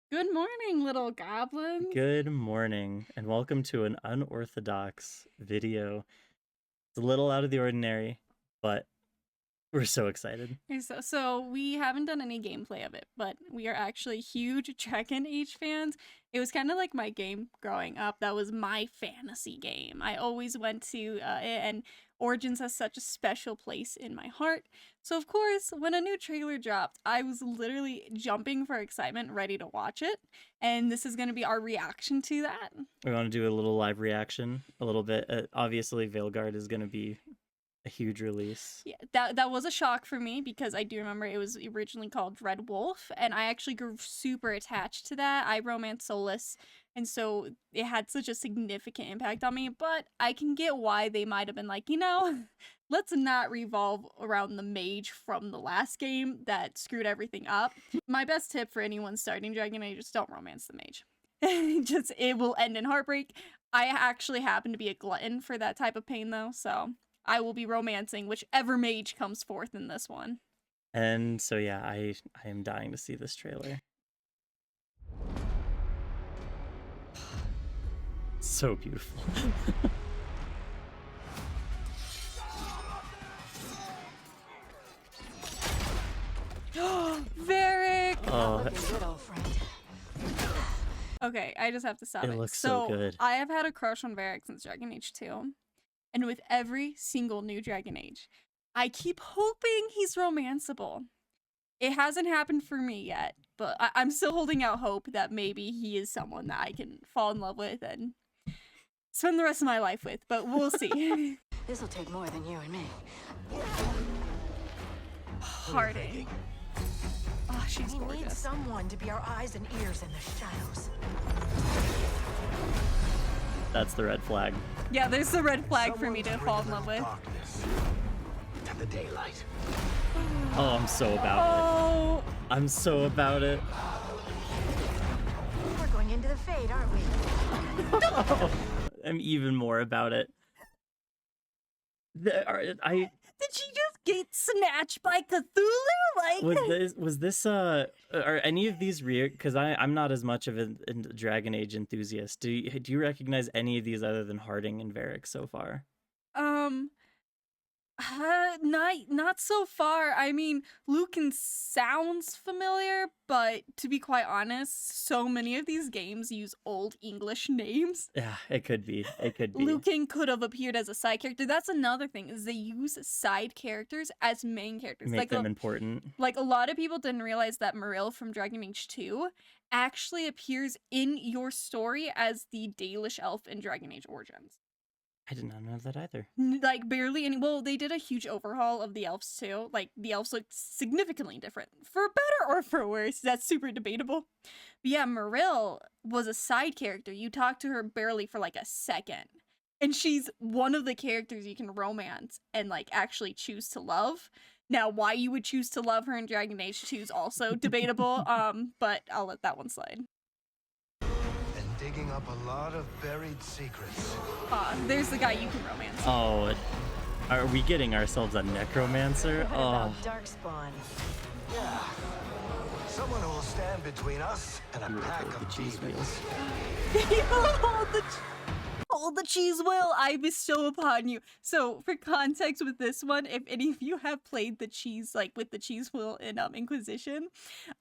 Good morning, little goblins. Good morning, and welcome to an unorthodox video. It's a little out of the ordinary, but we're so excited. Okay, so we haven't done any gameplay of it, but we are actually huge Dragon Age fans. It was kind of like my game growing up. That was my fantasy game. I always went to it, and Origins has such a special place in my heart. So of course, when a new trailer dropped, I was literally jumping for excitement, ready to watch it. And this is going to be our reaction to that. We want to do a little live reaction, a little bit. Obviously, Veilguard is going to be a huge release. Yeah, that was a shock for me because I do remember it was originally called Red Wolf, and I actually grew super attached to that. I romanced Solus, and so it had such a significant impact on me, but I can get why they might have been like, let's not revolve around the mage from the last game that screwed everything up. My best tip for anyone starting Dragon Age is don't romance the mage. It will end in heartbreak. I actually happen to be a glutton for that type of pain though, so I will be romancing whichever mage comes forth in this one. And so yeah, I am dying to see this trailer. So beautiful. Varric! Oh, okay, I just have to stop it. It looks so good. I have had a crush on Varric since Dragon Age 2. And with every single new Dragon Age, I keep hoping he's romanceable. It hasn't happened for me yet, but I'm still holding out hope that maybe he is someone that I can fall in love with and spend the rest of my life with, but we'll see. This'll take more than you and me. Harding. Oh, she's We need gorgeous. someone to be our eyes and ears in the shadows. That's the red flag. Yeah, there's the red flag for me to fall in love with. Darkness to the daylight. Oh, I'm so about it. I'm so about it. We're going into the Fade, aren't we? I'm even more about it. Did she just get snatched by Cthulhu? Like was this are any of these real? Because I'm not as much of a Dragon Age enthusiast. Do you recognize any of these other than Harding and Varric so far? Not so far. I mean, Lucan sounds familiar, but to be quite honest, so many of these games use old English names. Yeah, it could be. It could be. Lucan could have appeared as a side character. That's another thing, is they use side characters as main characters. Make them important. Like, a lot of people didn't realize that Marill from Dragon Age 2 actually appears in your story as the Dalish elf in Dragon Age Origins. I did not know that either. Like, barely any. Well, they did a huge overhaul of the elves too. Like, the elves look significantly different, for better or for worse. That's super debatable. But yeah, Marill was a side character. You talk to her barely for like a second, and she's one of the characters you can romance and like actually choose to love. Now, why you would choose to love her in Dragon Age 2 is also debatable. But I'll let that one slide. Digging up a lot of buried secrets. There's the guy you can romance. Oh, are we getting ourselves a necromancer? What about Darkspawn? Yeah. Someone who will stand between us and a pack of demons. Hold the cheese will I bestow upon you. So for context with this one, if any of you have played the cheese, like with the cheese wheel in Inquisition,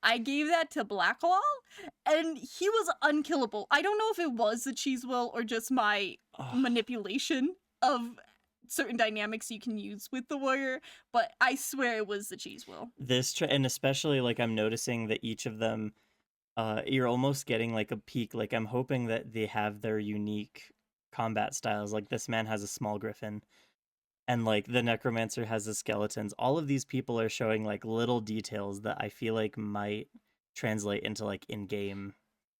I gave that to Blackwall and he was unkillable. I don't know if it was the cheese wheel or just my manipulation of certain dynamics you can use with the warrior, but I swear it was the cheese wheel. And especially like I'm noticing that each of them, you're almost getting like a peek. Like I'm hoping that they have their unique combat styles. Like this man has a small griffin, and like the necromancer has the skeletons. All of these people are showing like little details that I feel like might translate into like in-game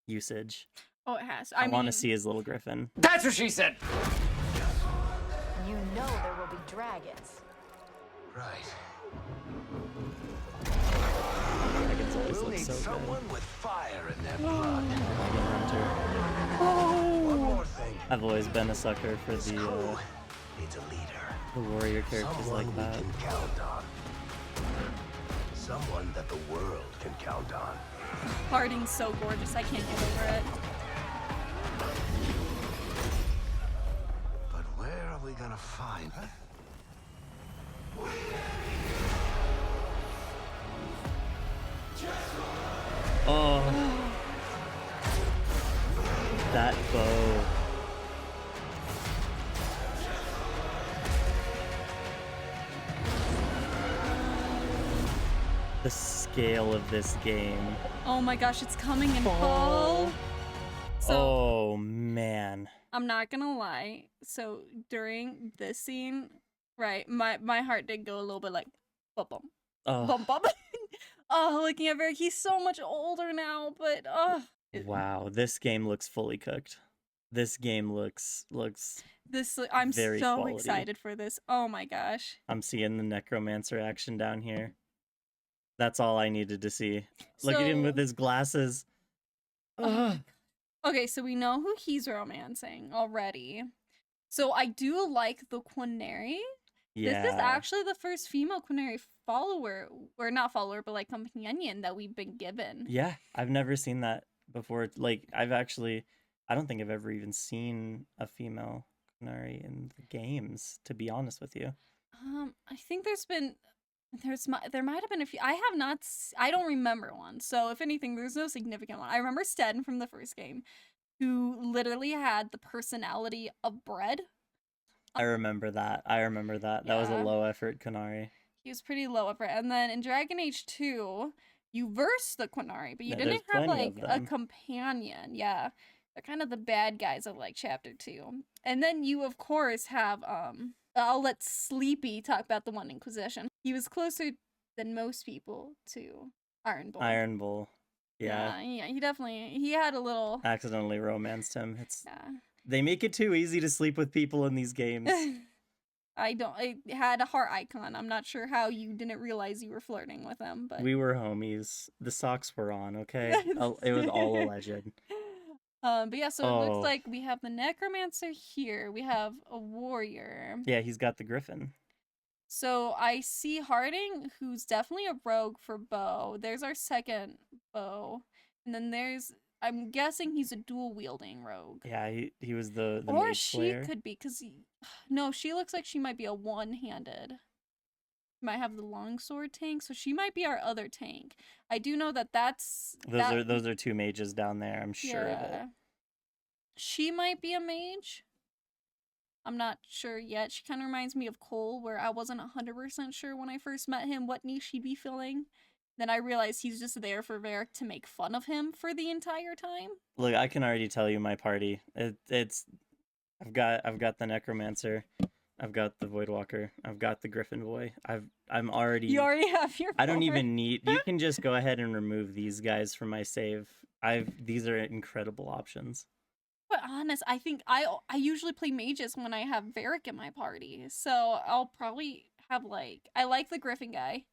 usage. Oh, it has. I want to see his little griffin. That's what she said! You know there will be dragons. Right. Dragons always We'll look need so someone good. with fire in their blood. Dragon Hunter. One more thing. I've always been a sucker for This crew the needs a leader. warrior characters Someone like that. we can count on. Someone that the world can count on. Harding's so gorgeous. I can't get over it. But where are we gonna find her? Oh. That bow. The scale of this game. Oh my gosh, it's coming in full. So Oh man. I'm not gonna lie. So during this scene, right, my heart did go a little bit like bump bump Oh, bump bump. Oh, looking at Varric, he's so much older now, but wow. This game looks fully cooked. This game looks this I'm very so quality. excited for this. Oh my gosh. I'm seeing the necromancer action down here. That's all I needed to see. Look at him with So- his glasses. Oh my Ugh. Okay, so we know who he's romancing already. So I do like the Quinary. Yeah. This is actually the first female Quinary follower, or not follower, but like companion that we've been given. Yeah, I've never seen that before. Like, I don't think I've ever even seen a female Qunari in the games, to be honest with you. I think there might have been a few. I have not. I don't remember one. So if anything, there's no significant one. I remember Sten from the first game, who literally had the personality of bread. I remember that. That was a Yeah. low effort Qunari. He was pretty low up, and then in Dragon Age 2, you versed the Quinari, but you Yeah, didn't there's have plenty like of a them. companion. Yeah, they're kind of the bad guys of like Chapter 2. And then you of course have I'll let Sleepy talk about the One Inquisition. He was closer than most people to Iron Bull. Iron Bull. Yeah. Yeah, he had a little Accidentally romanced him. yeah. They make it too easy to sleep with people in these games. I had a heart icon. I'm not sure how you didn't realize you were flirting with him, but We were homies. The socks were on, okay? It was all alleged. But yeah, so it Oh. looks like we have the necromancer here. We have a warrior. Yeah, he's got the griffin. So I see Harding, who's definitely a rogue for bow. There's our second bow, and then I'm guessing he's a dual wielding rogue. Yeah, he was the Or mage she slayer. could be, because no, she looks like she might be a one-handed. Might have the longsword tank, so she might be our other tank. I do know that Those are two mages down there. I'm sure of it. yeah. She might be a mage. I'm not sure yet. She kind of reminds me of Cole, where I wasn't 100% sure when I first met him what niche he'd be filling. Then I realized he's just there for Varric to make fun of him for the entire time. Look, I can already tell you my party. I've got the necromancer, I've got the voidwalker, I've got the griffin boy. I'm already. You already have your. I don't forward. even need. You can just go ahead and remove these guys from my save. These are incredible options. But honest, I think I usually play mages when I have Varric in my party, so I'll probably have I like the griffin guy,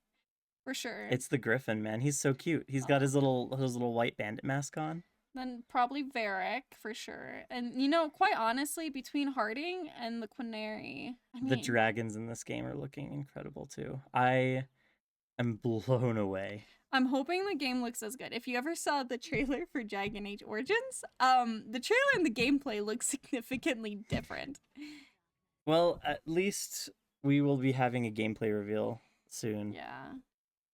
for sure. It's the griffin, man. He's so cute. He's got his little white bandit mask on. Then probably Varric for sure. And quite honestly, between Harding and the Quinary, The dragons in this game are looking incredible too. I am blown away. I'm hoping the game looks as good. If you ever saw the trailer for Dragon Age Origins, the trailer and the gameplay look significantly different. Well, at least we will be having a gameplay reveal soon. Yeah.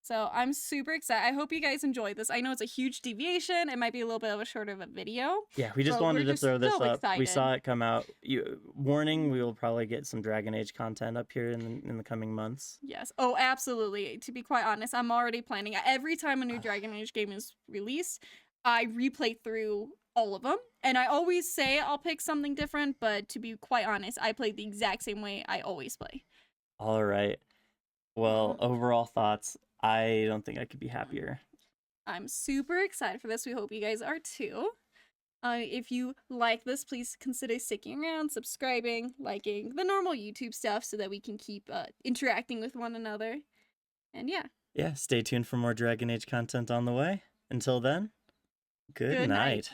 So I'm super excited. I hope you guys enjoyed this. I know it's a huge deviation. It might be a little bit of a shorter of a video. Yeah, we just But wanted we're to just throw this so up. We excited. saw it come out. Warning: we will probably get some Dragon Age content up here in the coming months. Yes. Oh, absolutely. To be quite honest, I'm already planning. Every time a new Dragon Age game is released, I replay through all of them. And I always say I'll pick something different, but to be quite honest, I play the exact same way I always play. All right. Well, overall thoughts. I don't think I could be happier. I'm super excited for this. We hope you guys are too. If you like this, please consider sticking around, subscribing, liking, the normal YouTube stuff so that we can keep interacting with one another. And yeah. Yeah, stay tuned for more Dragon Age content on the way. Until then, good Good night. night.